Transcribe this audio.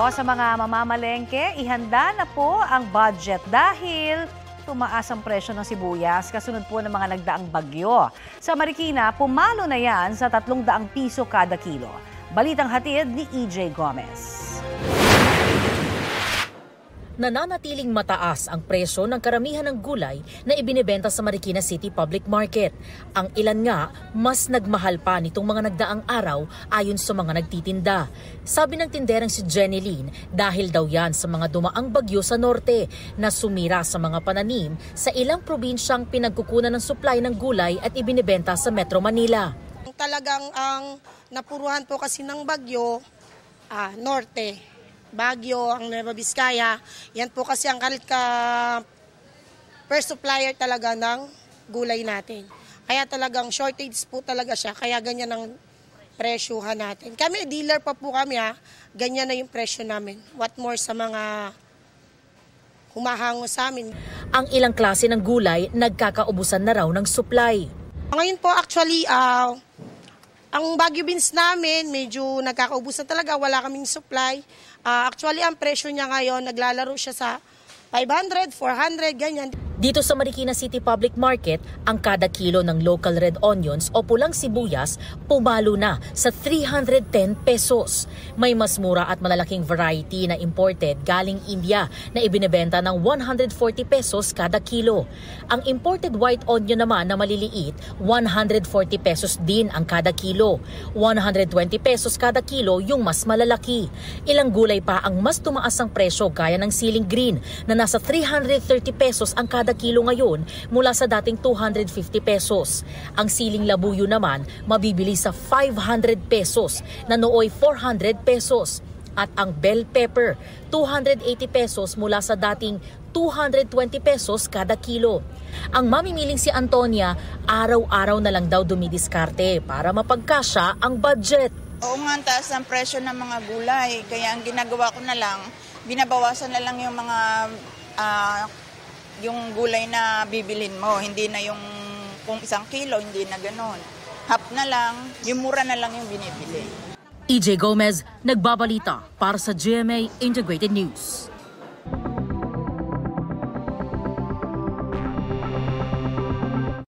po sa mga mamamalengke, ihanda na po ang budget dahil tumaas ang presyo ng sibuyas kasunod po ng mga nagdaang bagyo. Sa Marikina, pumalo na yan sa 300 piso kada kilo. Balitang hatid ni EJ Gomez. Nananatiling mataas ang presyo ng karamihan ng gulay na ibinebenta sa Marikina City Public Market. Ang ilan nga, mas nagmahal pa nitong mga nagdaang araw ayon sa mga nagtitinda. Sabi ng tinderang si Jenny Lynn, dahil daw yan sa mga dumaang bagyo sa norte na sumira sa mga pananim sa ilang probinsyang pinagkukunan ng supply ng gulay at ibinebenta sa Metro Manila. Talagang ang napuruhan po kasi ng bagyo, norte. Baguio, ang Nueva Vizcaya, yan po kasi ang first supplier talaga ng gulay natin. Kaya talagang shortage po talaga siya, kaya ganyan ang presyuhan natin. Kami, dealer pa po kami ganyan na yung presyo namin. What more sa mga humahango sa amin. Ang ilang klase ng gulay, nagkakaubusan na raw ng supply. Ngayon po actually, ang Baguio beans namin, medyo nagkakaubusan talaga, wala kaming supply. Actually, ang presyo niya ngayon, naglalaro siya sa 500, 400, ganyan. Dito sa Marikina City Public Market, ang kada kilo ng local red onions o pulang sibuyas pumalo na sa 310 pesos. May mas mura at malalaking variety na imported galing India na ibinebenta ng 140 pesos kada kilo. Ang imported white onion naman na maliliit, 140 pesos din ang kada kilo. 120 pesos kada kilo yung mas malalaki. Ilang gulay pa ang mas tumaas ang presyo gaya ng siling green na nasa 330 pesos ang kada kilo ngayon mula sa dating 250 pesos. Ang siling labuyo naman mabibili sa 500 pesos na nooy 400 pesos. At ang bell pepper, 280 pesos mula sa dating 220 pesos kada kilo. Ang mamimiling si Antonia, araw-araw na lang daw dumidiskarte para mapagkasya ang budget. Oo nga, ang taas ng presyo ng mga gulay. Kaya ang ginagawa ko na lang, binabawasan na lang yung mga yung gulay na bibilhin mo. Hindi na yung kung 1 kilo, hindi na ganon. Half na lang, yung mura na lang yung binibili. EJ Gomez, nagbabalita para sa GMA Integrated News.